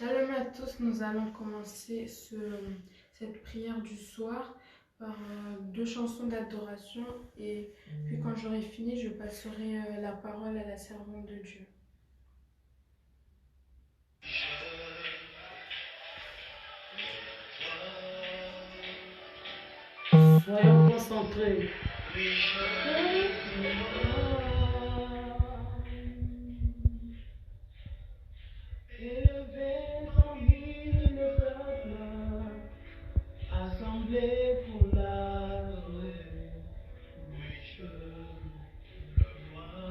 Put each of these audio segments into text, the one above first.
Shalom à tous, nous allons commencer cette prière du soir par deux chansons d'adoration et puis quand j'aurai fini, je passerai la parole à la servante de Dieu. Soyons concentrés. Élevé parmi le peuple, assemblé pour l'adorer. Oui, je le vois.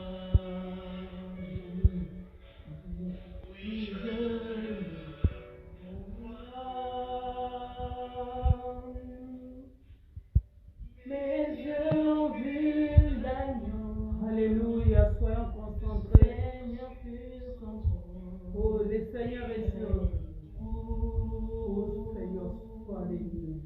Oui, je le vois. Mes yeux ont vu l'agneau. Alléluia, soyons concentrés. Seigneur sur son trône. Oh, le Seigneur est sur. Oh, Seigneur, sois béni.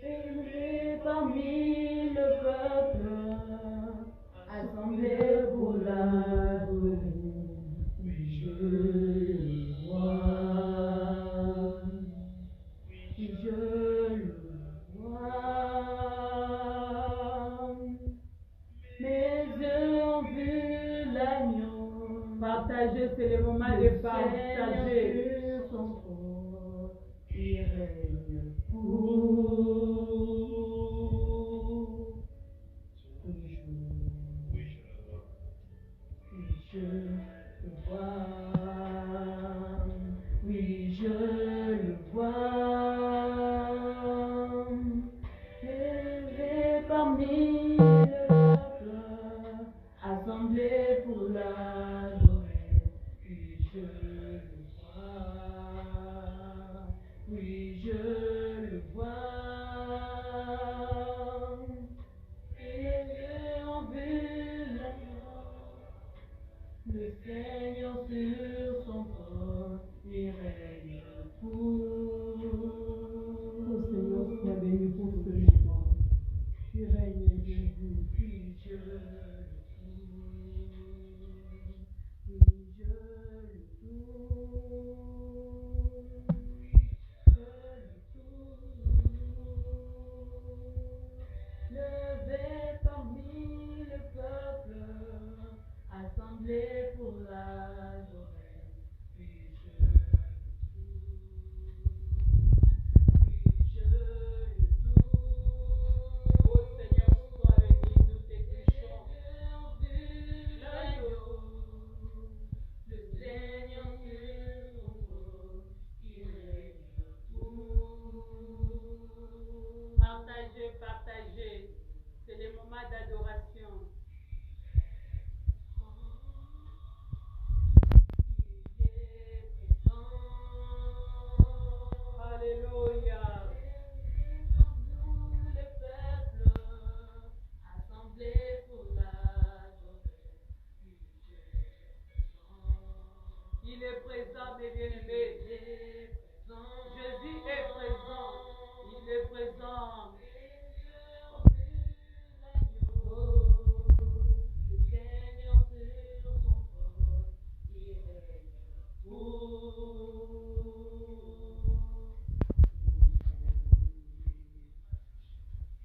Élevé parmi le peuple, assemblé pour l'adorer, oui, je le vois, oui, je le vois. Mes yeux ont vu l'agneau. Partager, c'est le moment de partager. Son trône, il règne pour toujours. Oui, je le vois. Oui, je le vois. Élevé parmi le peuple, assemblé pour l'adorer. Oui, je le vois. Oui, je le vois. Et les yeux ont vu l'agneau. Le Seigneur sur son trône, il règne pour. Oh Seigneur, sois béni pour ce moment. Tu règnes, Jésus. Oui, je le loue. Oui, je le loue. Levé parmi le peuple, assemblé pour l'adorer, puis je le loue. Ô Seigneur, sois béni, nous t'épluchons. L'agneau, le Seigneur sur son trône, il règne pour. Partagez, partagez, c'est le moment d'adoration. Alléluia. Nous le peuple, assemblé pour l'adorer. Il est présent, mes bien-aimés. Jésus est présent. Il est présent. Le Seigneur sur son trône, il règne pour.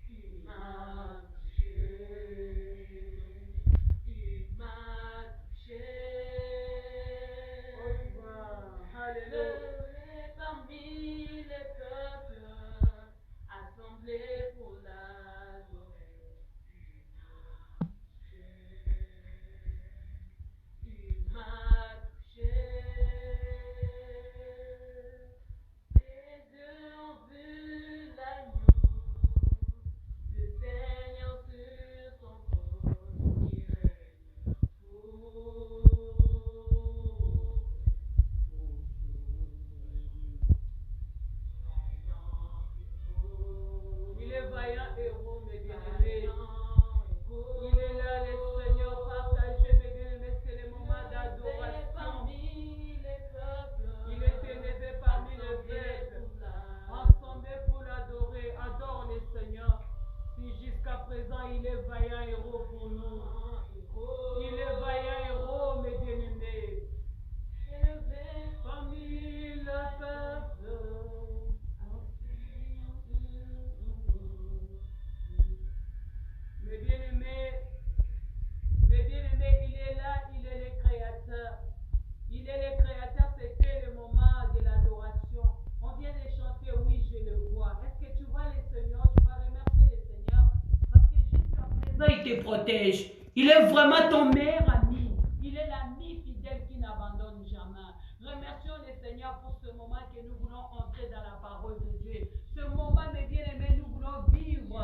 Il m'a touché. Alléluia. Parmi les peuples, assemblés te protège. Il est vraiment ton meilleur ami. Il est l'ami fidèle qui n'abandonne jamais. Remercions le Seigneur pour ce moment que nous voulons entrer dans la parole de Dieu. Ce moment, mes bien-aimés, nous voulons vivre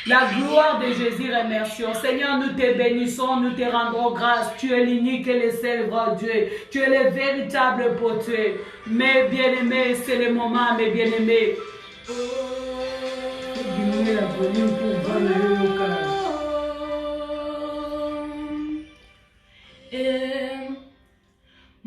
la gloire de Jésus. Remercions. Seigneur, nous te bénissons, nous te rendons grâce. Tu es l'unique et le seul vrai Dieu. Tu es le véritable potier. Mes bien-aimés, c'est le moment, mes bien-aimés. Diminuez la volume pour voir le local.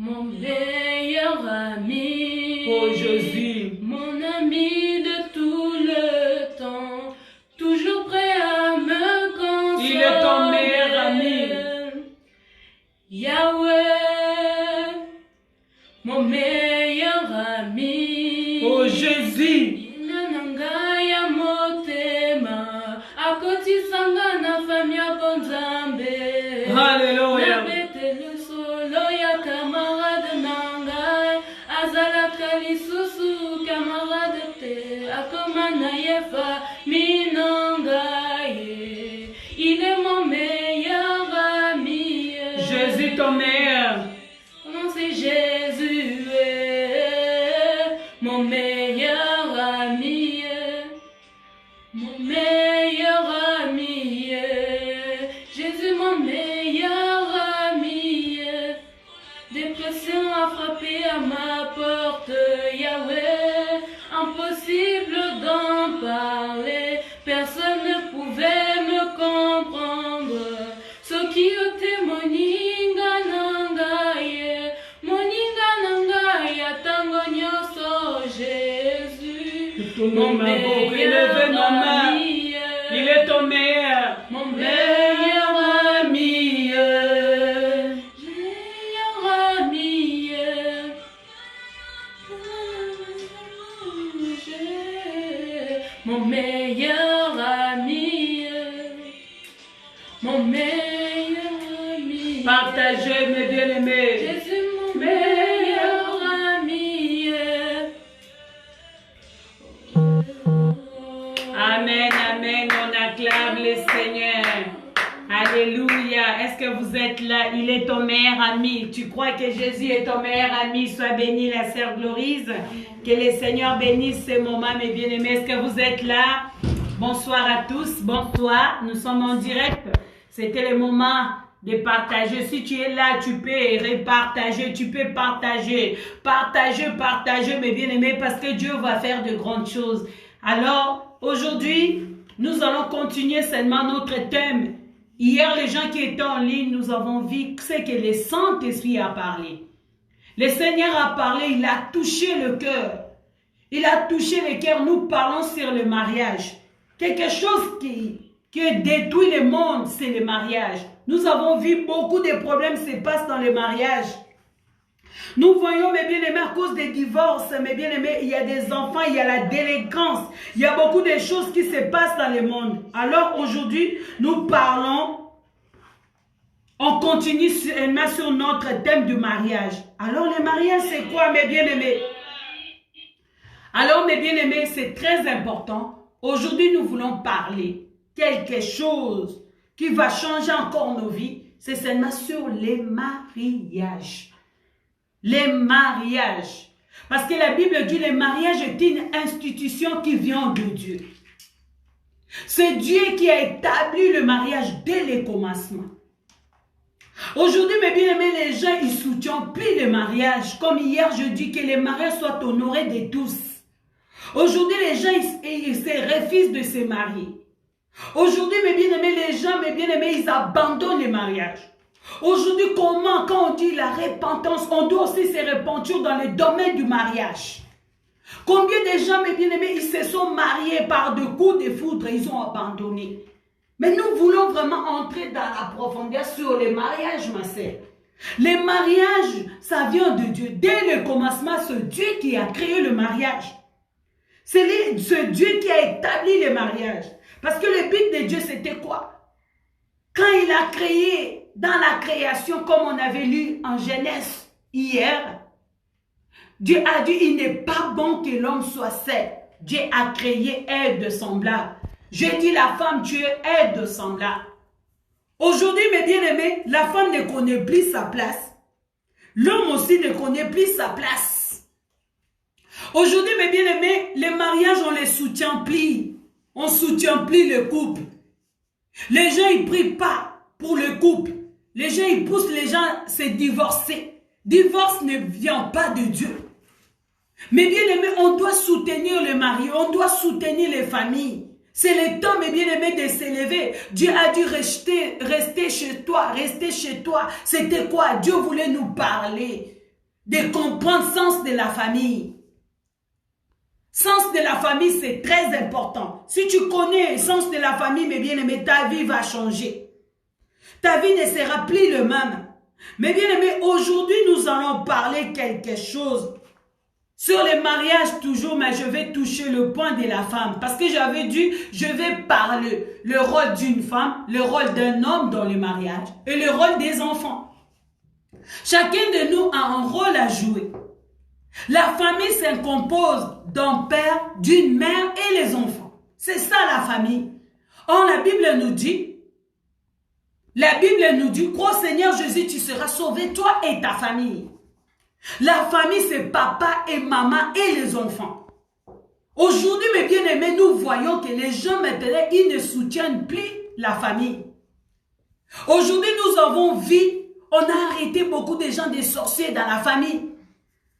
Mon meilleur ami, oh Jésus, mon ami de tout le temps, toujours prêt à me consoler. Il est ton meilleur ami. Yahweh, mon meilleur ami. Oh Jésus, Nanangaya motema, akoti sanga na famia bonzambe. Alléluia. Camarade Nangai, Azala Kalisusu, camarade te, Akomana Yefa, Minangai. Il est mon meilleur ami. Jésus ton meilleur. Comment c'est Jésus, mon meilleur ami. Mon meilleur ami. Jésus mon meilleur ami. Dépression a frappé à ma porte, Yahweh, impossible d'en parler, personne ne pouvait me comprendre. Ce qui était moninga nangaye, tango nyoso Jésus, mon meilleur ami, il est ton meilleur, mon meilleur ami. Mon meilleur ami, mon meilleur ami. Partagez mes bien-aimés. Jésus mon meilleur ami. Amen, amen, on acclame le Seigneur. Alléluia. Est-ce que vous êtes là? Il est ton meilleur ami. Tu crois que Jésus est ton meilleur ami? Sois béni, la sœur Glorise. Que le Seigneur bénisse ce moment, mes bien-aimés. Est-ce que vous êtes là? Bonsoir à tous. Bonsoir. Nous sommes en direct. C'était le moment de partager. Si tu es là, tu peux repartager. Tu peux partager. Partager, mes bien-aimés, parce que Dieu va faire de grandes choses. Alors, aujourd'hui, nous allons continuer seulement notre thème. Hier, les gens qui étaient en ligne, nous avons vu ce que le Saint-Esprit a parlé. Le Seigneur a parlé, il a touché le cœur. Il a touché le cœur. Nous parlons sur le mariage. Quelque chose qui détruit le monde, c'est le mariage. Nous avons vu beaucoup de problèmes se passent dans le mariage. Nous voyons, mes bien-aimés, à cause des divorces, mes bien-aimés, il y a des enfants, il y a la délinquance, il y a beaucoup de choses qui se passent dans le monde. Alors aujourd'hui, nous parlons, on continue sur notre thème du mariage. Alors le mariage, c'est quoi, mes bien-aimés? Alors, mes bien-aimés, c'est très important. Aujourd'hui, nous voulons parler quelque chose qui va changer encore nos vies. C'est seulement sur les mariages. Les mariages. Parce que la Bible dit que le mariage est une institution qui vient de Dieu. C'est Dieu qui a établi le mariage dès le commencement. Aujourd'hui, mes bien-aimés, les gens, ils soutiennent plus le mariage. Comme hier, je dis que le mariage soit honoré de tous. Aujourd'hui, les gens, ils se refusent de se marier. Aujourd'hui, mes bien-aimés, les gens, mes bien-aimés, ils abandonnent le mariage. Aujourd'hui, comment, quand on dit la repentance, on doit aussi se repentir dans le domaine du mariage. Combien de gens, mes bien-aimés, ils se sont mariés par des coups de foudre, ils ont abandonné. Mais nous voulons vraiment entrer dans la profondeur sur le mariage, ma sœur. Le mariage, ça vient de Dieu. Dès le commencement, c'est Dieu qui a créé le mariage. C'est Dieu qui a établi le mariage. Parce que le but de Dieu, c'était quoi? Quand il a créé, dans la création, comme on avait lu en Genèse hier, Dieu a dit, il n'est pas bon que l'homme soit seul. Dieu a créé aide semblable. Je dis la femme, tu es aide semblable. Aujourd'hui, mes bien-aimés, la femme ne connaît plus sa place. L'homme aussi ne connaît plus sa place. Aujourd'hui, mes bien-aimés, les mariages, on les soutient plus. On ne soutient plus le couple. Les gens, ils ne prient pas pour le couple. Les gens, ils poussent les gens à se divorcer. Divorce ne vient pas de Dieu. Mais bien-aimés, on doit soutenir les mariés, on doit soutenir les familles. C'est le temps, mes bien-aimés, de s'élever. Dieu a dû rester chez toi, rester chez toi. C'était quoi? Dieu voulait nous parler, de comprendre le sens de la famille. Sens de la famille, c'est très important. Si tu connais le sens de la famille, mes bien-aimés, ta vie va changer. Ta vie ne sera plus le même. Mes bien-aimés, aujourd'hui, nous allons parler quelque chose sur les mariages toujours, mais je vais toucher le point de la femme. Parce que j'avais dit, je vais parler le rôle d'une femme, le rôle d'un homme dans le mariage et le rôle des enfants. Chacun de nous a un rôle à jouer. La famille se compose d'un père, d'une mère et les enfants. C'est ça la famille. Or, la Bible nous dit, crois au Seigneur Jésus, tu seras sauvé, toi et ta famille. La famille, c'est papa et maman et les enfants. Aujourd'hui, mes bien-aimés, nous voyons que les gens maintenant, ils ne soutiennent plus la famille. Aujourd'hui, nous avons vu, on a arrêté beaucoup de gens des sorciers dans la famille.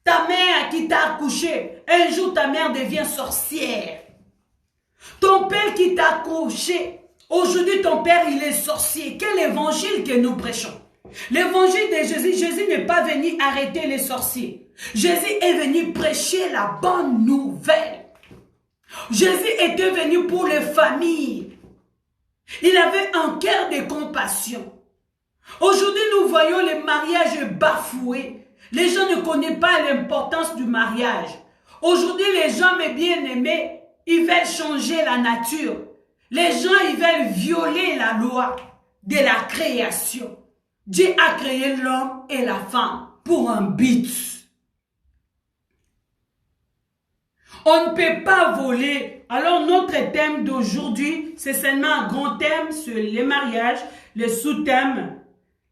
Ta mère qui t'a accouché, un jour ta mère devient sorcière. Ton père qui t'a accouché, aujourd'hui ton père il est sorcier. Quel évangile que nous prêchons? L'évangile de Jésus, Jésus n'est pas venu arrêter les sorciers. Jésus est venu prêcher la bonne nouvelle. Jésus était venu pour les familles. Il avait un cœur de compassion. Aujourd'hui, nous voyons les mariages bafoués. Les gens ne connaissent pas l'importance du mariage. Aujourd'hui, les gens, mes bien-aimés, ils veulent changer la nature. Les gens, ils veulent violer la loi de la création. Dieu a créé l'homme et la femme pour un but. On ne peut pas voler. Alors notre thème d'aujourd'hui, c'est seulement un grand thème sur les mariages, le sous-thème.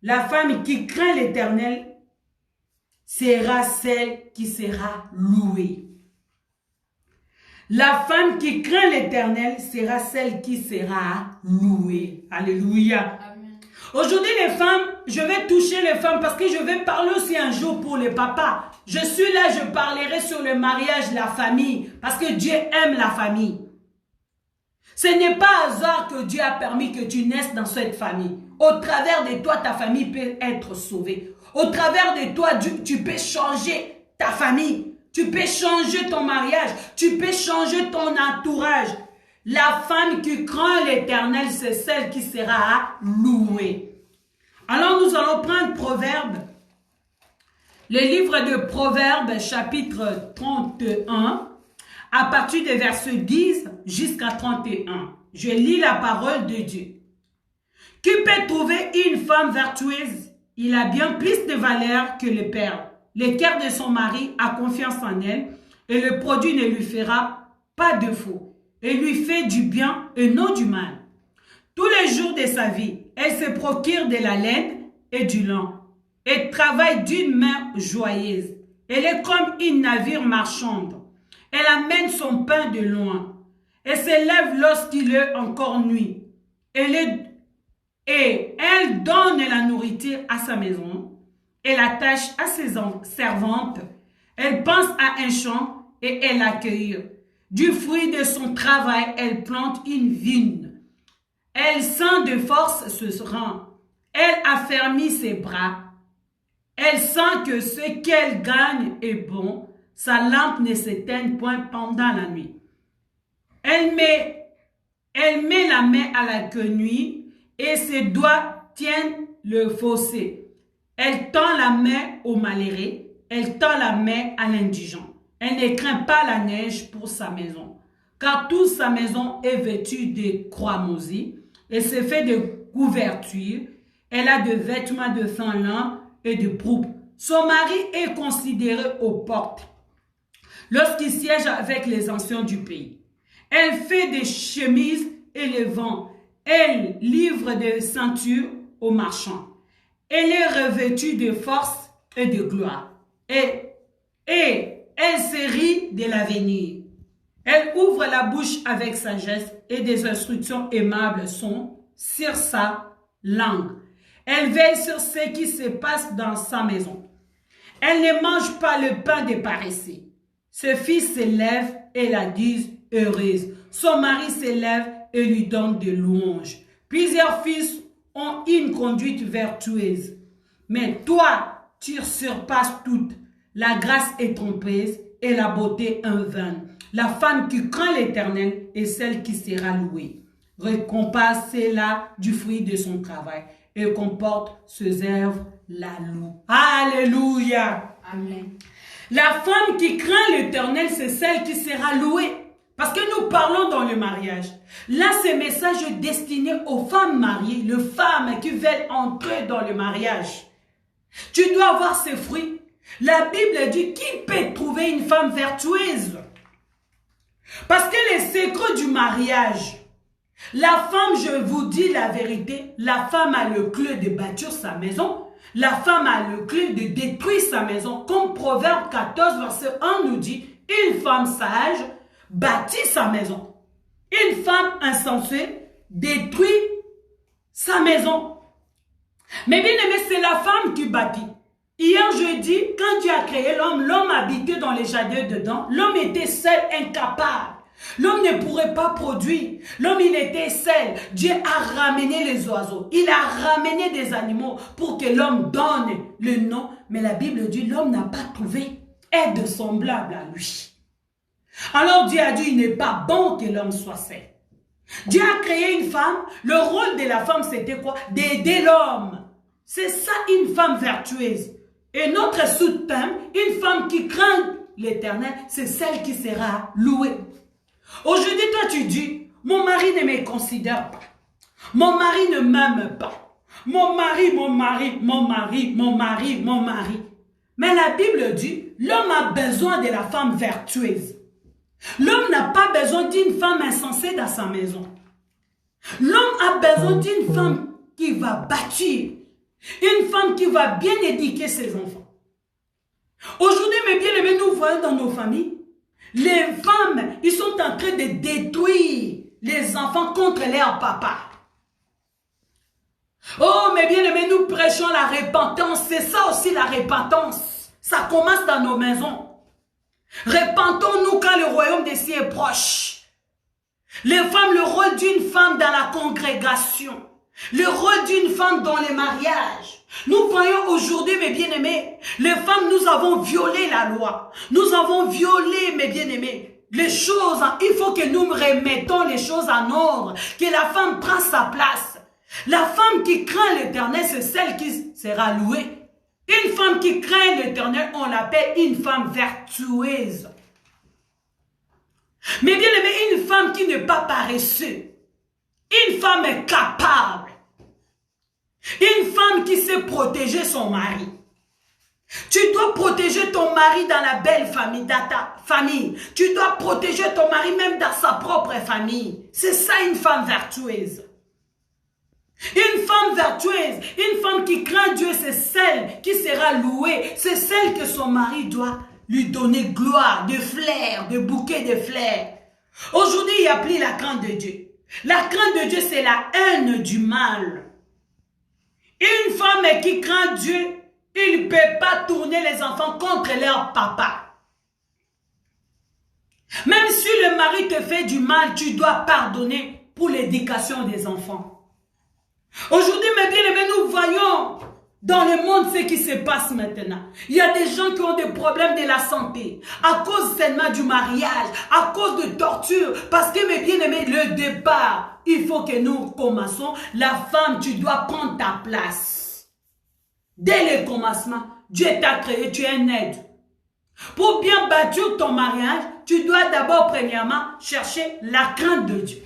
La femme qui craint l'Éternel sera celle qui sera louée. La femme qui craint l'Éternel sera celle qui sera louée. Alléluia. Aujourd'hui, les femmes, je vais toucher les femmes parce que je vais parler aussi un jour pour les papas. Je suis là, je parlerai sur le mariage, la famille, parce que Dieu aime la famille. Ce n'est pas hasard que Dieu a permis que tu naisses dans cette famille. Au travers de toi, ta famille peut être sauvée. Au travers de toi, tu peux changer ta famille. Tu peux changer ton mariage. Tu peux changer ton entourage. La femme qui craint l'Éternel, c'est celle qui sera louée. Alors nous allons prendre Proverbes. Le livre de Proverbes, chapitre 31, à partir de verset 10 jusqu'à 31. Je lis la parole de Dieu. Qui peut trouver une femme vertueuse? Il a bien plus de valeur que le père. Le cœur de son mari a confiance en elle et le produit ne lui fera pas de faux. Et lui fait du bien et non du mal. Tous les jours de sa vie, elle se procure de la laine et du lin et travaille d'une main joyeuse. Elle est comme une navire marchande. Elle amène son pain de loin et se lève lorsqu'il est encore nuit. Et elle donne la nourriture à sa maison et l'attache à ses servantes. Elle pense à un champ et elle l'accueille. Du fruit de son travail, elle plante une vigne. Elle sent de force ce rang. Elle affermit ses bras. Elle sent que ce qu'elle gagne est bon. Sa lampe ne s'éteint point pendant la nuit. Elle met la main à la quenouille et ses doigts tiennent le fossé. Elle tend la main au malheureux. Elle tend la main à l'indigent. Elle ne craint pas la neige pour sa maison, car toute sa maison est vêtue de cramoisis et c'est fait de couvertures. Elle a de vêtements de fin lin et de pourpre. Son mari est considéré aux portes lorsqu'il siège avec les anciens du pays. Elle fait des chemises et les vend. Elle livre des ceintures aux marchands. Elle est revêtue de force et de gloire. Et elle se rit de l'avenir. Elle ouvre la bouche avec sagesse et des instructions aimables sont sur sa langue. Elle veille sur ce qui se passe dans sa maison. Elle ne mange pas le pain des paresseux. Ses fils se lèvent et la disent heureuse. Son mari se lève et lui donne des louanges. Plusieurs fils ont une conduite vertueuse. Mais toi, tu surpasses toutes. La grâce est trompeuse et la beauté un vain. La femme qui craint l'Éternel est celle qui sera louée. Récompense-la du fruit de son travail et comporte ses œuvres la loue. Alléluia. Amen. La femme qui craint l'Éternel, c'est celle qui sera louée. Parce que nous parlons dans le mariage. Là, ce message est destiné aux femmes mariées, les femmes qui veulent entrer dans le mariage. Tu dois avoir ces fruits. La Bible dit, qui peut trouver une femme vertueuse? Parce que les secrets du mariage, la femme, je vous dis la vérité, la femme a le clé de bâtir sa maison. La femme a le clé de détruire sa maison. Comme Proverbe 14, verset 1 nous dit, une femme sage bâtit sa maison. Une femme insensée détruit sa maison. Mais bien aimé, c'est la femme qui bâtit. Hier jeudi, quand Dieu a créé l'homme, l'homme habitait dans les jardins dedans. L'homme était seul, incapable. L'homme ne pourrait pas produire. L'homme, il était seul. Dieu a ramené les oiseaux. Il a ramené des animaux pour que l'homme donne le nom. Mais la Bible dit, l'homme n'a pas trouvé aide semblable à lui. Alors Dieu a dit, il n'est pas bon que l'homme soit seul. Dieu a créé une femme. Le rôle de la femme, c'était quoi? D'aider l'homme. C'est ça, une femme vertueuse. Et notre sous-thème, une femme qui craint l'Éternel, c'est celle qui sera louée. Aujourd'hui, toi, tu dis, mon mari ne me considère pas. Mon mari ne m'aime pas. Mon mari, mon mari, mon mari, mon mari, mon mari. Mais la Bible dit, l'homme a besoin de la femme vertueuse. L'homme n'a pas besoin d'une femme insensée dans sa maison. L'homme a besoin d'une femme qui va bâtir. Une femme qui va bien éduquer ses enfants. Aujourd'hui, mes bien-aimés, nous voyons dans nos familles, les femmes, ils sont en train de détruire les enfants contre leur papa. Oh, mes bien-aimés, nous prêchons la repentance. C'est ça aussi la repentance. Ça commence dans nos maisons. Repentons-nous quand le royaume des cieux est proche. Les femmes, le rôle d'une femme dans la congrégation. Le rôle d'une femme dans les mariages. Nous voyons aujourd'hui, mes bien-aimés, les femmes, nous avons violé la loi. Nous avons violé, mes bien-aimés, les choses. Il faut que nous remettons les choses en ordre. Que la femme prenne sa place. La femme qui craint l'Éternel, c'est celle qui sera louée. Une femme qui craint l'Éternel, on l'appelle une femme vertueuse. Mais bien aimé, une femme qui n'est pas paresseuse. Une femme est capable. Une femme qui sait protéger son mari. Tu dois protéger ton mari dans la belle famille, dans ta famille. Tu dois protéger ton mari même dans sa propre famille. C'est ça une femme vertueuse. Une femme vertueuse, une femme qui craint Dieu, c'est celle qui sera louée. C'est celle que son mari doit lui donner gloire, de fleurs, de bouquets de fleurs. Aujourd'hui, il n'y a plus la crainte de Dieu. La crainte de Dieu, c'est la haine du mal. Une femme qui craint Dieu, il ne peut pas tourner les enfants contre leur papa. Même si le mari te fait du mal, tu dois pardonner pour l'éducation des enfants. Aujourd'hui, mes bien-aimés, nous voyons dans le monde ce qui se passe maintenant. Il y a des gens qui ont des problèmes de la santé à cause seulement du mariage, à cause de torture. Parce que, mes bien-aimés, le départ, il faut que nous commençons. La femme, tu dois prendre ta place. Dès le commencement, Dieu t'a créé, tu es un aide. Pour bien bâtir ton mariage, tu dois d'abord, premièrement, chercher la crainte de Dieu.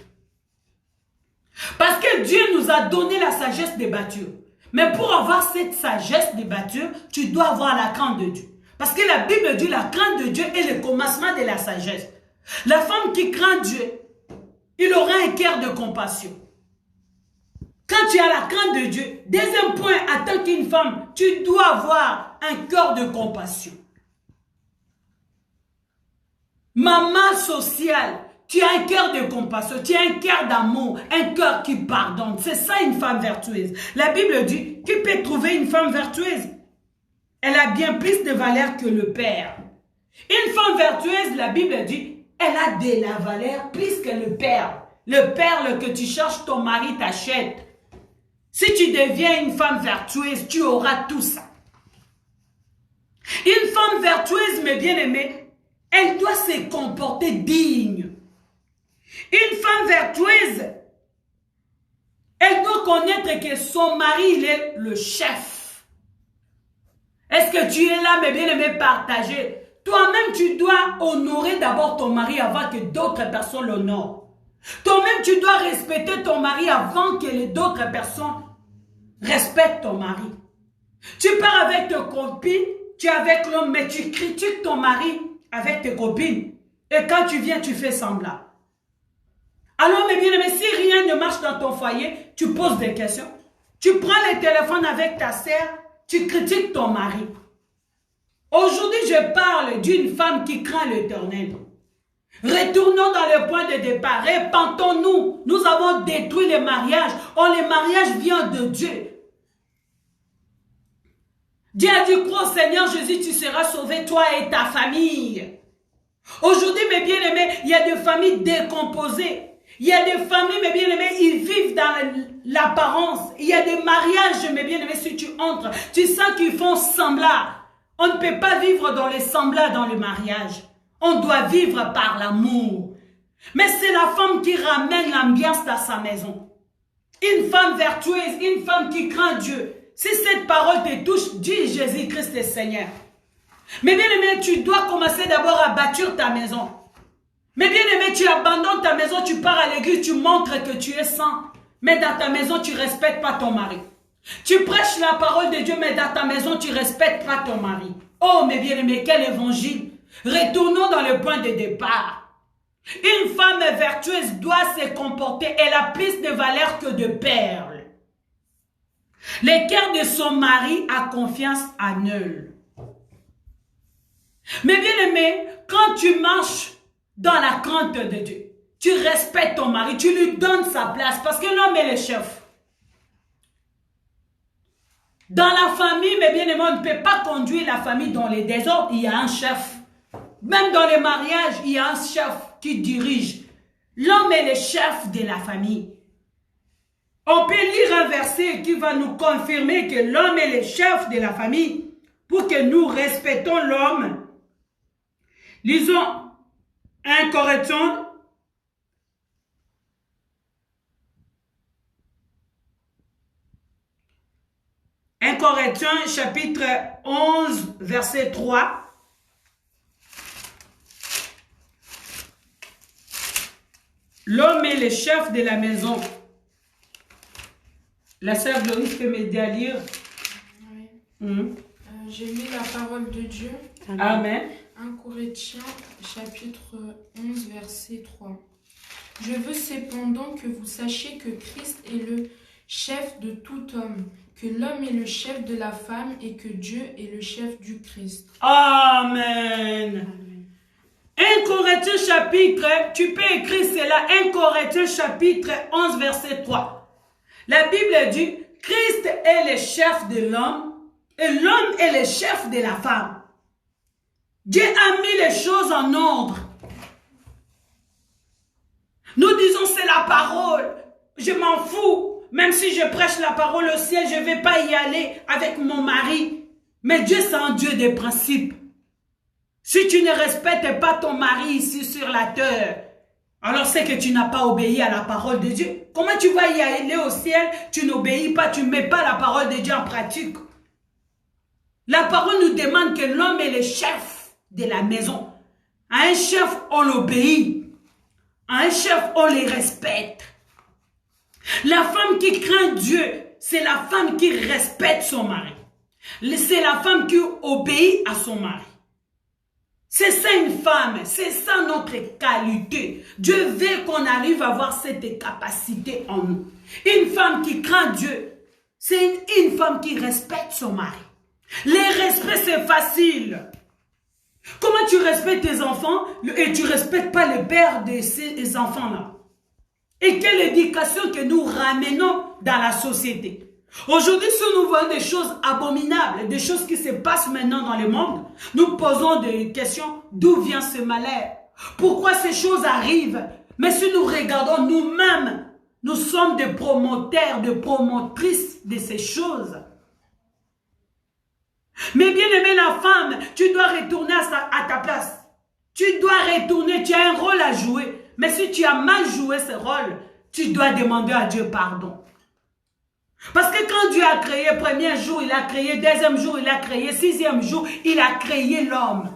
Parce que Dieu nous a donné la sagesse de bâtir. Mais pour avoir cette sagesse de bâtir, tu dois avoir la crainte de Dieu. Parce que la Bible dit la crainte de Dieu est le commencement de la sagesse. La femme qui craint Dieu, il aura un cœur de compassion. Quand tu as la crainte de Dieu, deuxième point, en tant qu'une femme, tu dois avoir un cœur de compassion. Maman sociale, tu as un cœur de compassion, tu as un cœur d'amour, un cœur qui pardonne. C'est ça une femme vertueuse. La Bible dit, tu peux trouver une femme vertueuse. Elle a bien plus de valeur que le père. Une femme vertueuse, la Bible dit, elle a de la valeur plus que le père. Le perle que tu cherches, ton mari t'achète. Si tu deviens une femme vertueuse, tu auras tout ça. Une femme vertueuse, mes bien-aimés, elle doit se comporter digne. Une femme vertueuse, elle doit connaître que son mari, il est le chef. Est-ce que tu es là, mes bien-aimés, partagés? Toi-même, tu dois honorer d'abord ton mari avant que d'autres personnes l'honorent. Toi-même, tu dois respecter ton mari avant que d'autres personnes respectent ton mari. Tu pars avec tes copines, tu es avec l'homme, mais tu critiques ton mari avec tes copines. Et quand tu viens, tu fais semblant. Alors, mes bien-aimés, si rien ne marche dans ton foyer, tu poses des questions. Tu prends le téléphone avec ta sœur, tu critiques ton mari. Aujourd'hui, je parle d'une femme qui craint l'Éternel. Retournons dans le point de départ. Repentons-nous. Nous avons détruit les mariages. Le mariage vient de Dieu. Dieu a dit, crois au Seigneur Jésus, tu seras sauvé, toi et ta famille. Aujourd'hui, mes bien-aimés, il y a des familles décomposées. Il y a des familles, mes bien-aimés, ils vivent dans l'apparence. Il y a des mariages, mes bien-aimés, si tu entres, tu sens qu'ils font semblant. On ne peut pas vivre dans les semblats dans le mariage. On doit vivre par l'amour. Mais c'est la femme qui ramène l'ambiance dans sa maison. Une femme vertueuse, une femme qui craint Dieu. Si cette parole te touche, dis Jésus-Christ est Seigneur. Mais bien aimé, tu dois commencer d'abord à bâtir ta maison. Mais bien aimé, tu abandonnes ta maison, tu pars à l'église, tu montres que tu es saint. Mais dans ta maison, tu ne respectes pas ton mari. Tu prêches la parole de Dieu, mais dans ta maison, tu ne respectes pas ton mari. Oh, mes bien-aimés, quel évangile! Retournons dans le point de départ. Une femme vertueuse doit se comporter, elle a plus de valeur que de perles. Le cœur de son mari a confiance en elle. Mais bien-aimé, quand tu marches dans la crainte de Dieu, tu respectes ton mari, tu lui donnes sa place, parce que l'homme est le chef. Dans la famille, mes bien-aimés, on ne peut pas conduire la famille dans les désordres, il y a un chef. Même dans les mariages, il y a un chef qui dirige. L'homme est le chef de la famille. On peut lire un verset qui va nous confirmer que l'homme est le chef de la famille pour que nous respectons l'homme. Lisons 1 Corinthiens. Corinthiens chapitre 11 verset 3. L'homme est le chef de la maison. La sœur Gloris peut m'aider à lire. Oui. J'ai lu la parole de Dieu. Amen. 1 Corinthiens chapitre 11 verset 3. Je veux cependant que vous sachiez que Christ est le chef de tout homme, que l'homme est le chef de la femme et que Dieu est le chef du Christ. Amen. 1 Corinthiens chapitre, tu peux écrire cela, 1 Corinthiens chapitre 11 verset 3. La Bible dit, Christ est le chef de l'homme et l'homme est le chef de la femme. Dieu a mis les choses en ordre. Nous disons c'est la parole, je m'en fous. Même si je prêche la parole au ciel, je ne vais pas y aller avec mon mari. Mais Dieu, c'est un Dieu des principes. Si tu ne respectes pas ton mari ici sur la terre, alors c'est que tu n'as pas obéi à la parole de Dieu. Comment tu vas y aller au ciel? Tu n'obéis pas, tu ne mets pas la parole de Dieu en pratique. La parole nous demande que l'homme est le chef de la maison. À un chef, on l'obéit. À un chef, on les respecte. La femme qui craint Dieu, c'est la femme qui respecte son mari. C'est la femme qui obéit à son mari. C'est ça une femme, c'est ça notre qualité. Dieu veut qu'on arrive à avoir cette capacité en nous. Une femme qui craint Dieu, c'est une femme qui respecte son mari. Les respects, c'est facile. Comment tu respectes tes enfants et tu ne respectes pas le père de ces enfants-là? Et quelle éducation que nous ramenons dans la société? Aujourd'hui, si nous voyons des choses abominables, des choses qui se passent maintenant dans le monde, nous posons des questions. D'où vient ce malheur? Pourquoi ces choses arrivent? Mais si nous regardons nous-mêmes, nous sommes des promoteurs, des promotrices de ces choses. Mais bien aimé la femme, tu dois retourner à ta place. Tu dois retourner, tu as un rôle à jouer. Mais si tu as mal joué ce rôle, tu dois demander à Dieu pardon. Parce que quand Dieu a créé, premier jour, il a créé, deuxième jour, il a créé, sixième jour, il a créé l'homme.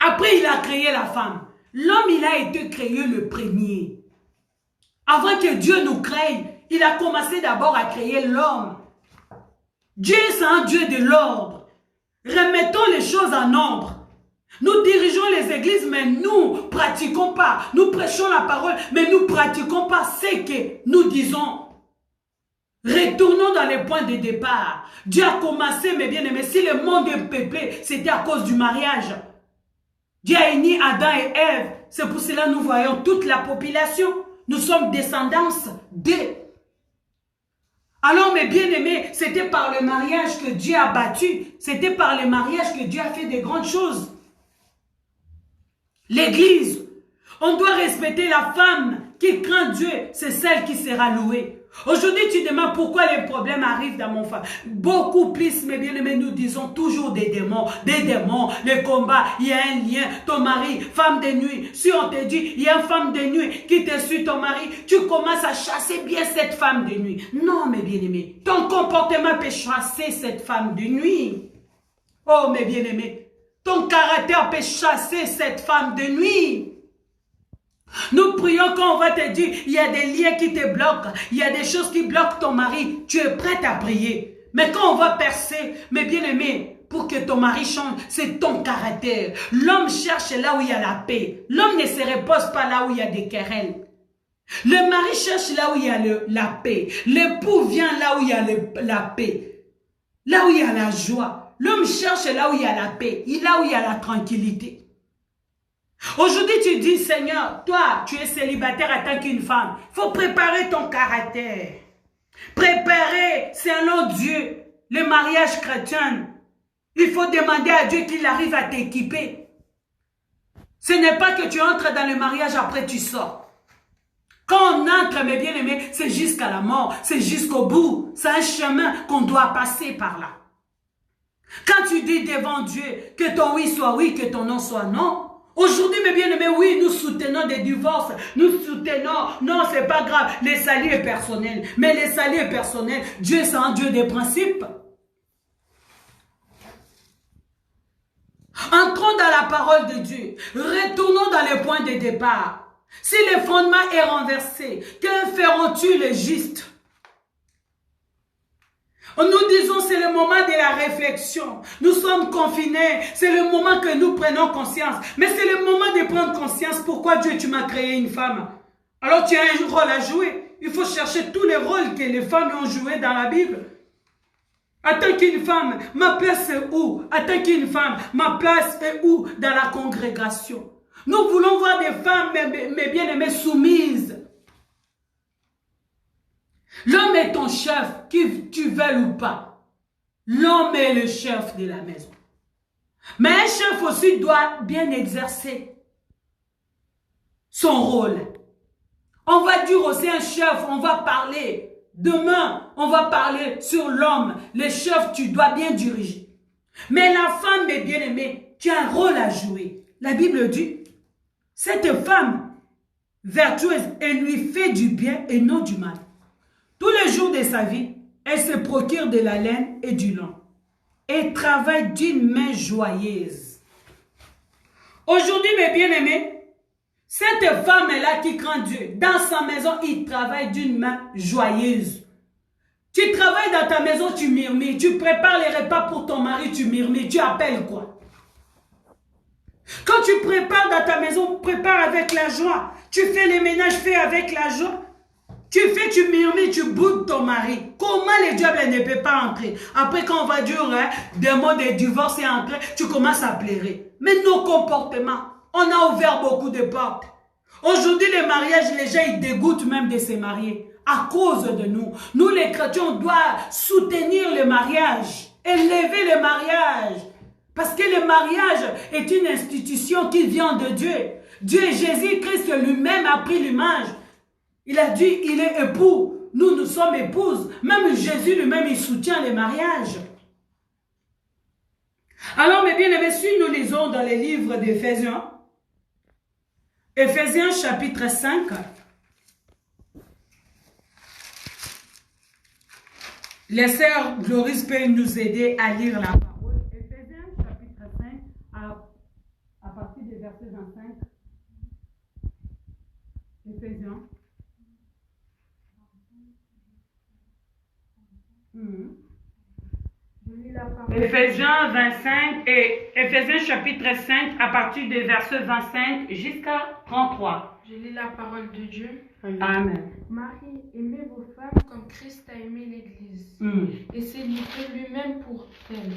Après, il a créé la femme. L'homme, il a été créé le premier. Avant que Dieu nous crée, il a commencé d'abord à créer l'homme. Dieu, c'est un Dieu de l'ordre. Remettons les choses en ordre. Nous dirigeons les églises, mais nous ne pratiquons pas. Nous prêchons la parole, mais nous ne pratiquons pas ce que nous disons. Retournons dans les points de départ. Dieu a commencé, mes bien-aimés, si le monde est peuplé, c'était à cause du mariage. Dieu a uni Adam et Ève. C'est pour cela que nous voyons toute la population. Nous sommes descendants d'eux. Alors, mes bien-aimés, c'était par le mariage que Dieu a battu. C'était par le mariage que Dieu a fait de grandes choses. L'église, on doit respecter la femme qui craint Dieu, c'est celle qui sera louée. Aujourd'hui, tu demandes pourquoi les problèmes arrivent dans mon femme. Beaucoup plus, mes bien-aimés, nous disons toujours des démons, les combats, il y a un lien, ton mari, femme de nuit. Si on te dit, il y a une femme de nuit qui te suit ton mari, tu commences à chasser bien cette femme de nuit. Non, mes bien-aimés, ton comportement peut chasser cette femme de nuit. Oh, mes bien-aimés. Ton caractère peut chasser cette femme de nuit. Nous prions quand on va te dire, il y a des liens qui te bloquent, il y a des choses qui bloquent ton mari, tu es prête à prier. Mais quand on va percer, mes bien-aimés, pour que ton mari change, c'est ton caractère. L'homme cherche là où il y a la paix. L'homme ne se repose pas là où il y a des querelles. Le mari cherche là où il y a la paix. L'époux vient là où il y a la paix. Là où il y a la joie. L'homme cherche là où il y a la paix, là où il y a la tranquillité. Aujourd'hui, tu dis, Seigneur, toi, tu es célibataire en tant qu'une femme. Il faut préparer ton caractère. Préparer, c'est un autre Dieu. Le mariage chrétien, il faut demander à Dieu qu'il arrive à t'équiper. Ce n'est pas que tu entres dans le mariage, après tu sors. Quand on entre, mes bien-aimés, c'est jusqu'à la mort, c'est jusqu'au bout. C'est un chemin qu'on doit passer par là. Quand tu dis devant Dieu que ton oui soit oui, que ton non soit non. Aujourd'hui, mes bien-aimés, oui, nous soutenons des divorces. Nous soutenons, non, c'est pas grave, le salut est personnel. Mais le salut est personnel. Dieu, c'est un Dieu des principes. Entrons dans la parole de Dieu. Retournons dans les points de départ. Si le fondement est renversé, que feront-tu les justes? Nous disons c'est le moment de la réflexion. Nous sommes confinés. C'est le moment que nous prenons conscience. Mais c'est le moment de prendre conscience. Pourquoi Dieu, tu m'as créé une femme? Alors tu as un rôle à jouer. Il faut chercher tous les rôles que les femmes ont joués dans la Bible. En tant qu'une femme, ma place est où? En tant qu'une femme, ma place est où dans la congrégation? Nous voulons voir des femmes, mes bien-aimées, soumises. L'homme est ton chef, que tu veuilles ou pas. L'homme est le chef de la maison. Mais un chef aussi doit bien exercer son rôle. On va dire aussi un chef, on va parler. Demain, on va parler sur l'homme. Le chef, tu dois bien diriger. Mais la femme, mes bien-aimés, tu as un rôle à jouer. La Bible dit, cette femme vertueuse, elle lui fait du bien et non du mal. Tous les jours de sa vie, elle se procure de la laine et du lin. Et travaille d'une main joyeuse. Aujourd'hui, mes bien-aimés, cette femme-là qui craint Dieu, dans sa maison, il travaille d'une main joyeuse. Tu travailles dans ta maison, tu murmures. Tu prépares les repas pour ton mari, tu murmures. Tu appelles quoi? Quand tu prépares dans ta maison, prépare avec la joie. Tu fais les ménages, fais avec la joie. Tu murmures, tu boudes ton mari. Comment le diable ne peut pas entrer? Après, quand on va dire des mots de divorce et entrer, tu commences à pleurer. Mais nos comportements, on a ouvert beaucoup de portes. Aujourd'hui, les mariages, les gens, ils dégoûtent même de se marier. À cause de nous. Nous, les chrétiens, on doit soutenir le mariage. Élever le mariage. Parce que le mariage est une institution qui vient de Dieu. Dieu, Jésus-Christ lui-même a pris l'image. Il a dit, il est époux. Nous, nous sommes épouses. Même Jésus lui-même, il soutient le mariage. Alors, mes bien-aimés, si nous lisons dans les livres d'Éphésiens, Éphésiens chapitre 5, les sœurs Gloris peuvent nous aider à lire la parole. Éphésiens chapitre 5, à partir du verset 25. Éphésiens. Éphésiens 25 et Éphésiens chapitre 5 à partir du verset 25 jusqu'à 33. Je lis la parole de Dieu. Amen. Marie, aimez vos femmes comme Christ a aimé l'Église et s'est livré lui-même pour elle,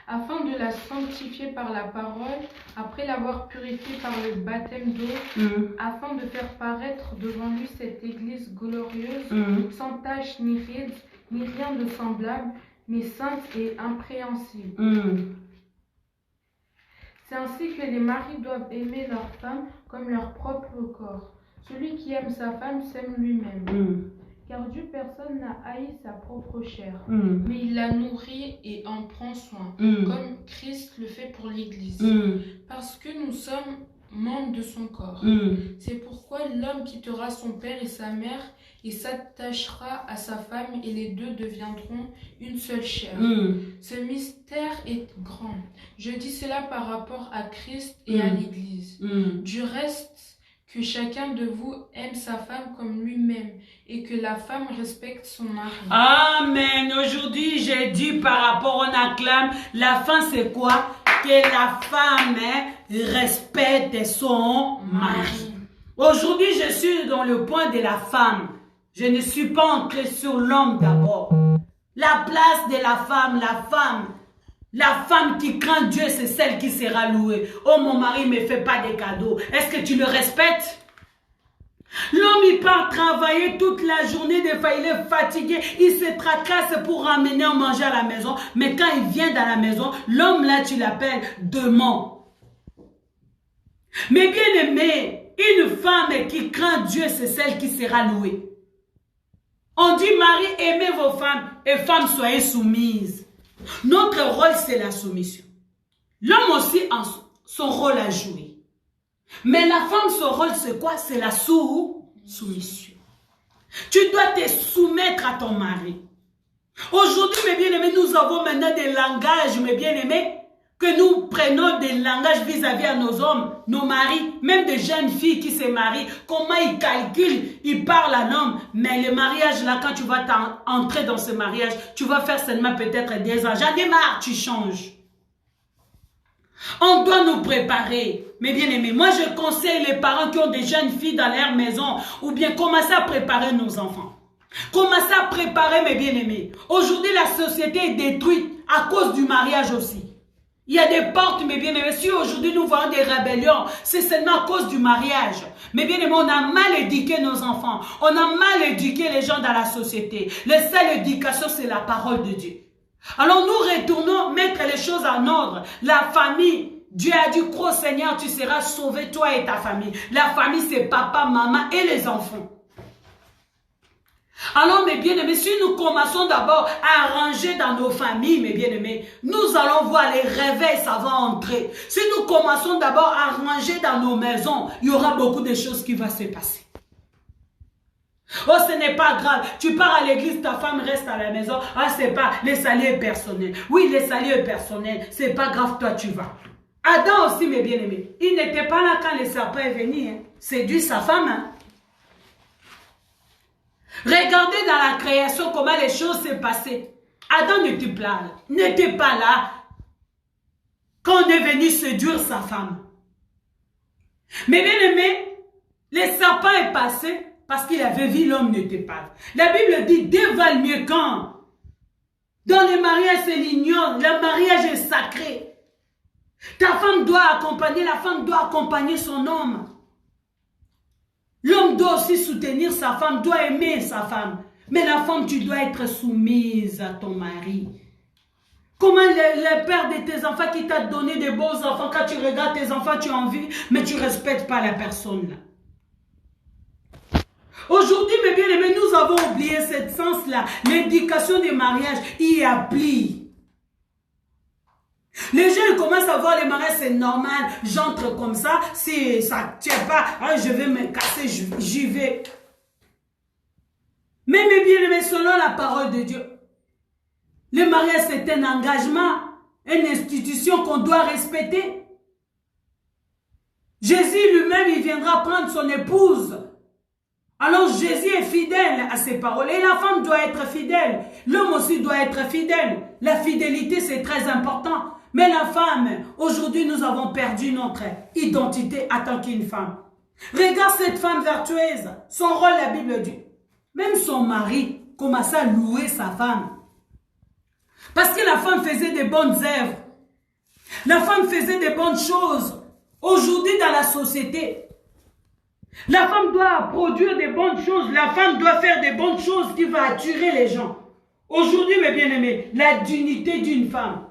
afin de la sanctifier par la parole, après l'avoir purifiée par le baptême d'eau, afin de faire paraître devant lui cette Église glorieuse, sans tache ni ride, ni rien de semblable, mais sainte et impréhensible. C'est ainsi que les maris doivent aimer leur femme comme leur propre corps. Celui qui aime sa femme s'aime lui-même. Car Dieu, personne n'a haï sa propre chair, mais il la nourrit et en prend soin, comme Christ le fait pour l'Église, parce que nous sommes membres de son corps. C'est pourquoi l'homme quittera son père et sa mère et s'attachera à sa femme, et les deux deviendront une seule chair. Ce mystère est grand. Je dis cela par rapport à Christ et à l'Église. Du reste, que chacun de vous aime sa femme comme lui-même et que la femme respecte son mari. Amen. Aujourd'hui, j'ai dit par rapport, on acclame, la fin c'est quoi? Que la femme respecte son mari. Aujourd'hui, je suis dans le point de la femme. Je ne suis pas entrée sur l'homme d'abord. La place de la femme, la femme qui craint Dieu, c'est celle qui sera louée. Oh, mon mari ne me fait pas des cadeaux. Est-ce que tu le respectes? L'homme, il part travailler toute la journée, des fois il est fatigué, il se tracasse pour ramener à manger à la maison. Mais quand il vient dans la maison, l'homme là, tu l'appelles démon. Mais bien aimé, une femme qui craint Dieu, c'est celle qui sera louée. On dit, mari, aimez vos femmes et femmes, soyez soumises. Notre rôle, c'est la soumission. L'homme aussi a son rôle à jouer. Mais la femme, son rôle, c'est quoi? C'est la soumission. Tu dois te soumettre à ton mari. Aujourd'hui, mes bien-aimés, nous avons maintenant des langages, mes bien-aimés, que nous prenons des langages vis-à-vis à nos hommes, nos maris, même des jeunes filles qui se marient. Comment ils calculent, ils parlent à l'homme. Mais le mariage, là, quand tu vas entrer dans ce mariage, tu vas faire seulement peut-être 2 ans. J'en ai marre, tu changes. On doit nous préparer. Mes bien-aimés, moi je conseille les parents qui ont des jeunes filles dans leur maison, ou bien commencer à préparer nos enfants. Commencer à préparer, mes bien-aimés. Aujourd'hui, la société est détruite à cause du mariage aussi. Il y a des portes, mes bien-aimés. Si aujourd'hui nous voyons des rébellions, c'est seulement à cause du mariage. Mes bien-aimés, on a mal éduqué nos enfants. On a mal éduqué les gens dans la société. La seule éducation, c'est la parole de Dieu. Alors nous retournons mettre les choses en ordre. La famille, Dieu a dit, crois au Seigneur, tu seras sauvé, toi et ta famille. La famille, c'est papa, maman et les enfants. Alors, mes bien-aimés, si nous commençons d'abord à arranger dans nos familles, mes bien-aimés, nous allons voir les réveils, ça va entrer. Si nous commençons d'abord à arranger dans nos maisons, il y aura beaucoup de choses qui vont se passer. Oh, ce n'est pas grave. Tu pars à l'église, ta femme reste à la maison. Ah, c'est pas, les salut est personnel. Oui, les salut est personnel. C'est pas grave, toi, tu vas. Adam aussi, mes bien-aimés, il n'était pas là quand le serpent est venu. Hein. Séduit sa femme. Hein. Regardez dans la création comment les choses s'est passées. Adam n'était pas là quand on est venu séduire sa femme. Mais bien aimé, le serpent est passé parce qu'il avait vu l'homme n'était pas. La Bible dit, Dieu valent mieux quand. Dans les mariages, c'est l'union. Le mariage est sacré. Ta femme doit accompagner, la femme doit accompagner son homme. L'homme doit aussi soutenir sa femme, doit aimer sa femme. Mais la femme, tu dois être soumise à ton mari. Comment le père de tes enfants qui t'a donné des beaux enfants, quand tu regardes tes enfants, tu as envie, mais tu ne respectes pas la personne là. Aujourd'hui, mes bien-aimés, nous avons oublié ce sens-là. L'éducation des mariages y applique. Les gens ils commencent à voir les mariages, c'est normal. J'entre comme ça, si ça ne tient pas, hein, je vais me casser, j'y vais. Mais mes bien-aimés, selon la parole de Dieu, le mariage c'est un engagement, une institution qu'on doit respecter. Jésus lui-même, il viendra prendre son épouse. Alors Jésus est fidèle à ses paroles et la femme doit être fidèle. L'homme aussi doit être fidèle. La fidélité, c'est très important. Mais la femme, aujourd'hui, nous avons perdu notre identité en tant qu'une femme. Regarde cette femme vertueuse. Son rôle, la Bible dit. Même son mari commençait à louer sa femme. Parce que la femme faisait des bonnes œuvres. La femme faisait des bonnes choses. Aujourd'hui, dans la société, la femme doit produire des bonnes choses. La femme doit faire des bonnes choses qui vont attirer les gens. Aujourd'hui, mes bien-aimés, la dignité d'une femme.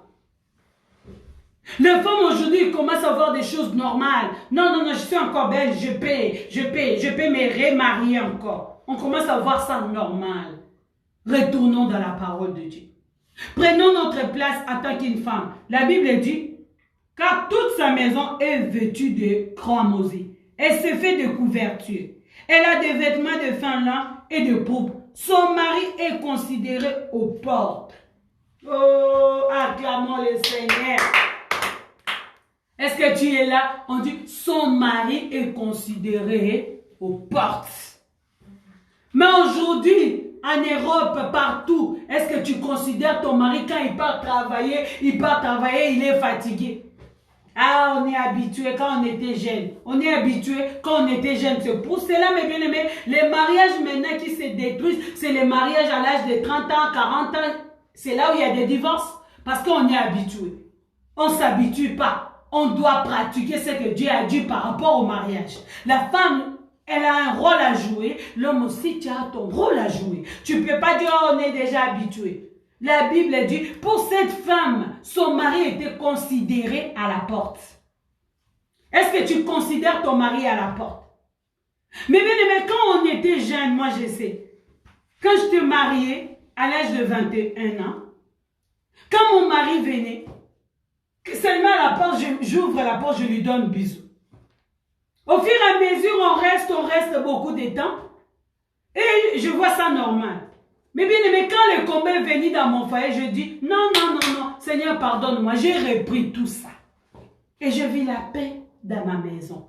Les femmes aujourd'hui commencent à voir des choses normales. Non, non, non, je suis encore belle, je peux me remarier encore. On commence à voir ça normal. Retournons dans la parole de Dieu. Prenons notre place en tant qu'une femme. La Bible dit, car toute sa maison est vêtue de cramoisi. Elle se fait de couvertures. Elle a des vêtements de fin lin et de pourpre. Son mari est considéré aux portes. Oh, acclamons le Seigneur. Est-ce que tu es là? On dit, son mari est considéré aux portes. Mais aujourd'hui, en Europe, partout, est-ce que tu considères ton mari quand il part travailler, il est fatigué? Ah, on est habitué quand on était jeune. On est habitué quand on était jeune. C'est pour cela, mes bien-aimés, les mariages maintenant qui se détruisent, c'est les mariages à l'âge de 30 ans, 40 ans. C'est là où il y a des divorces. Parce qu'on est habitué. On ne s'habitue pas. On doit pratiquer ce que Dieu a dit par rapport au mariage. La femme, elle a un rôle à jouer. L'homme aussi, tu as ton rôle à jouer. Tu ne peux pas dire, oh, on est déjà habitué. La Bible dit, pour cette femme, son mari était considéré à la porte. Est-ce que tu considères ton mari à la porte? Mais bien aimé, quand on était jeune, moi je sais, quand je te mariais à l'âge de 21 ans, quand mon mari venait, seulement à la porte, j'ouvre la porte, je lui donne un bisou. Au fur et à mesure, on reste beaucoup de temps, et je vois ça normal. Mais bien aimé, quand le combat est venu dans mon foyer, je dis, non, non, non, non, Seigneur, pardonne-moi, j'ai repris tout ça. Et je vis la paix dans ma maison.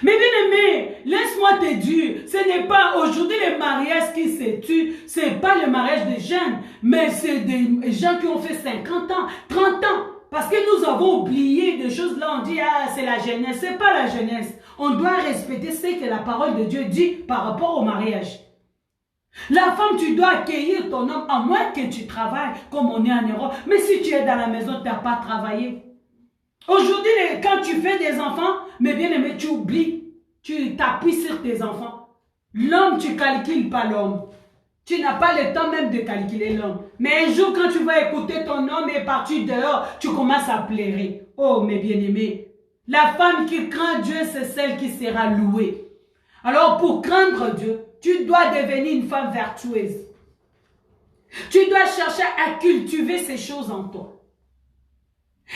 Mais bien aimé, laisse-moi te dire, ce n'est pas aujourd'hui les mariages qui se tuent, ce n'est pas le mariage des jeunes, mais c'est des gens qui ont fait 50 ans, 30 ans. Parce que nous avons oublié des choses là, on dit, ah, c'est la jeunesse, ce n'est pas la jeunesse. On doit respecter ce que la parole de Dieu dit par rapport au mariage. La femme, tu dois accueillir ton homme, à moins que tu travailles, comme on est en Europe. Mais si tu es dans la maison, tu n'as pas travaillé. Aujourd'hui, quand tu fais des enfants, mais bien aimé, tu oublies. Tu t'appuies sur tes enfants. L'homme, tu ne calcules pas l'homme. Tu n'as pas le temps même de calculer l'homme. Mais un jour, quand tu vas écouter ton homme est parti dehors, tu commences à pleurer. Oh, mes bien-aimés, la femme qui craint Dieu, c'est celle qui sera louée. Alors, pour craindre Dieu, tu dois devenir une femme vertueuse. Tu dois chercher à cultiver ces choses en toi.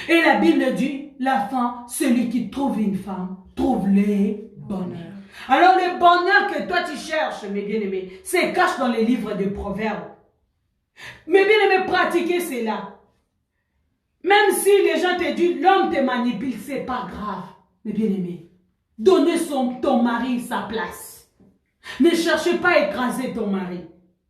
Et la Bible dit, la femme, celui qui trouve une femme, trouve le bonheur. Alors le bonheur que toi tu cherches, mes bien-aimés, c'est caché dans les livres de Proverbes. Mes bien-aimés, pratiquez cela. Même si les gens te disent, l'homme te manipule, ce n'est pas grave, mes bien-aimés. Donnez ton mari sa place. Ne cherchez pas à écraser ton mari.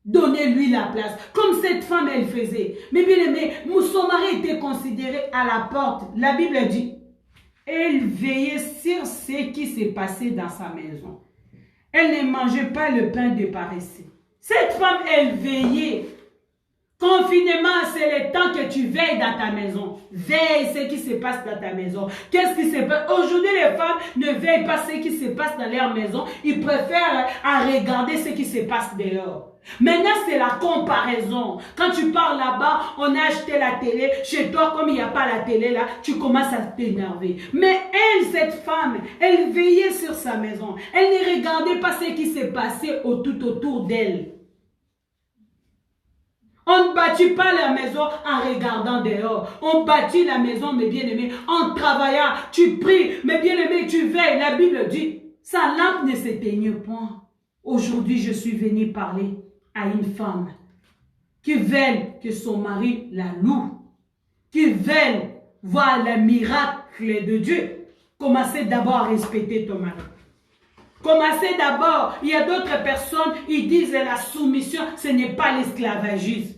Donnez-lui la place. Comme cette femme, elle faisait. Mais bien aimé, son mari était considéré à la porte. La Bible dit, Elle veillait sur ce qui s'est passé dans sa maison. Elle ne mangeait pas le pain de paresseux. Cette femme, elle veillait. Confinement, c'est le temps que tu veilles dans ta maison. Veille ce qui se passe dans ta maison. Qu'est-ce qui se passe? Aujourd'hui, les femmes ne veillent pas ce qui se passe dans leur maison. Ils préfèrent à regarder ce qui se passe dehors. Maintenant, c'est la comparaison. Quand tu pars là-bas, on a acheté la télé. Chez toi, comme il n'y a pas la télé là, tu commences à t'énerver. Mais elle, cette femme, elle veillait sur sa maison. Elle ne regardait pas ce qui s'est passé tout autour d'elle. On ne bâtit pas la maison en regardant dehors. On bâtit la maison, mes bien-aimés, en travaillant. Tu pries, mes bien-aimés, tu veilles. La Bible dit, sa lampe ne s'éteigne point. Aujourd'hui, je suis venu parler à une femme qui veut que son mari la loue, qui veut voir le miracle de Dieu. Commencez d'abord à respecter ton mari. Commencez d'abord. Il y a d'autres personnes, ils disent la soumission, ce n'est pas l'esclavagisme.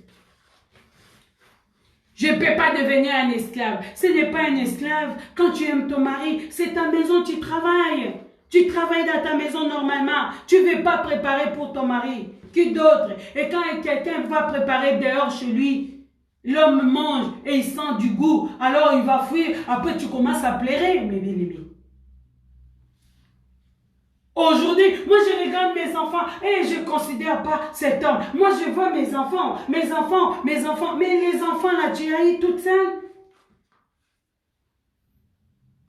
Je ne peux pas devenir un esclave. Ce n'est pas un esclave. Quand tu aimes ton mari, c'est ta maison, tu travailles. Tu travailles dans ta maison normalement. Tu ne veux pas préparer pour ton mari. Qui d'autre? Et quand quelqu'un va préparer dehors chez lui, l'homme mange et il sent du goût. Alors il va fuir. Après tu commences à pleurer, mes bien-aimés. Aujourd'hui, moi je regarde mes enfants et je ne considère pas cet homme. Moi je vois mes enfants. Mais les enfants là, tu as eu toute seule.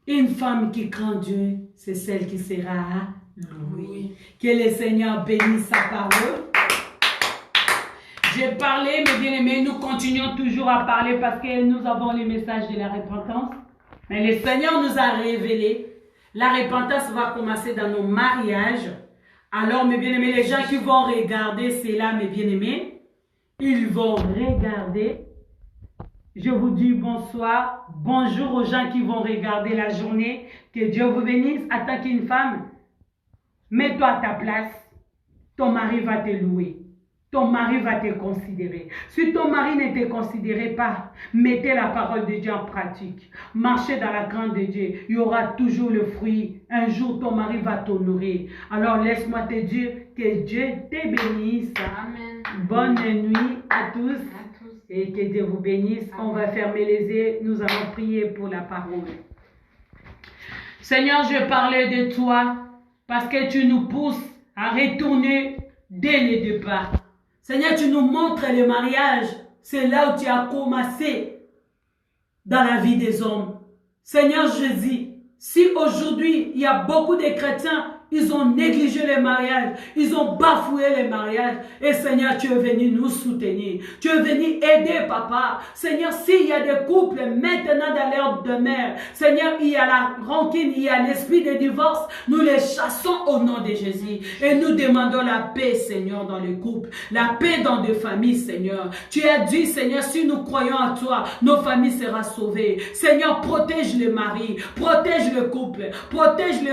Une femme qui craint Dieu, c'est celle qui sera louée. Que le Seigneur bénisse sa parole. J'ai parlé, mes bien-aimés, nous continuons toujours à parler parce que nous avons le message de la repentance. Mais le Seigneur nous a révélé. La repentance va commencer dans nos mariages. Alors, mes bien-aimés, les gens qui vont regarder cela, mes bien-aimés, ils vont regarder. Je vous dis bonsoir, bonjour aux gens qui vont regarder la journée. Que Dieu vous bénisse. En tant qu'une femme, mets-toi à ta place. Ton mari va te louer. Ton mari va te considérer. Si ton mari ne te considérait pas, mettez la parole de Dieu en pratique. Marchez dans la grande de Dieu. Il y aura toujours le fruit. Un jour, ton mari va t'honorer. Alors, laisse-moi te dire que Dieu te bénisse. Amen. Bonne nuit à tous. Et que Dieu vous bénisse. On va fermer les yeux. Nous allons prier pour la parole. Seigneur, je parlais de toi parce que tu nous pousses à retourner dès le départ. Seigneur, tu nous montres le mariage. C'est là où tu as commencé dans la vie des hommes. Seigneur Jésus, si aujourd'hui il y a beaucoup de chrétiens, ils ont négligé les mariages, ils ont bafoué les mariages. Et Seigneur, tu es venu nous soutenir. Tu es venu aider, Papa. Seigneur, s'il y a des couples maintenant dans leur demeure, Seigneur, il y a la rancune, il y a l'esprit de divorce. Nous les chassons au nom de Jésus. Et nous demandons la paix, Seigneur, dans le couple. La paix dans des familles, Seigneur. Tu as dit, Seigneur, si nous croyons en toi, nos familles seront sauvées. Seigneur, protège les maris, protège le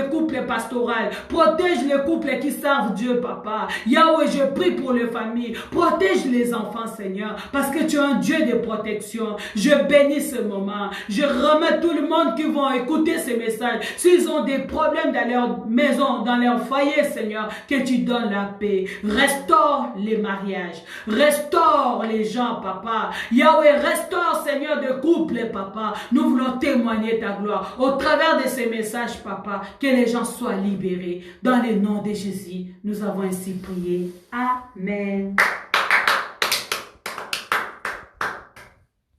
couple pastoral. Protège les couples qui servent Dieu, Papa. Yahweh, je prie pour les familles. Protège les enfants, Seigneur, parce que tu es un Dieu de protection. Je bénis ce moment. Je remets tout le monde qui vont écouter ces messages. S'ils ont des problèmes dans leur maison, dans leur foyer, Seigneur, que tu donnes la paix. Restaure les mariages. Restaure les gens, Papa. Yahweh, restaure, Seigneur, de couples, Papa. Nous voulons témoigner ta gloire. Au travers de ces messages, Papa, que les gens soient libérés. Dans le nom de Jésus, nous avons ainsi prié. Amen.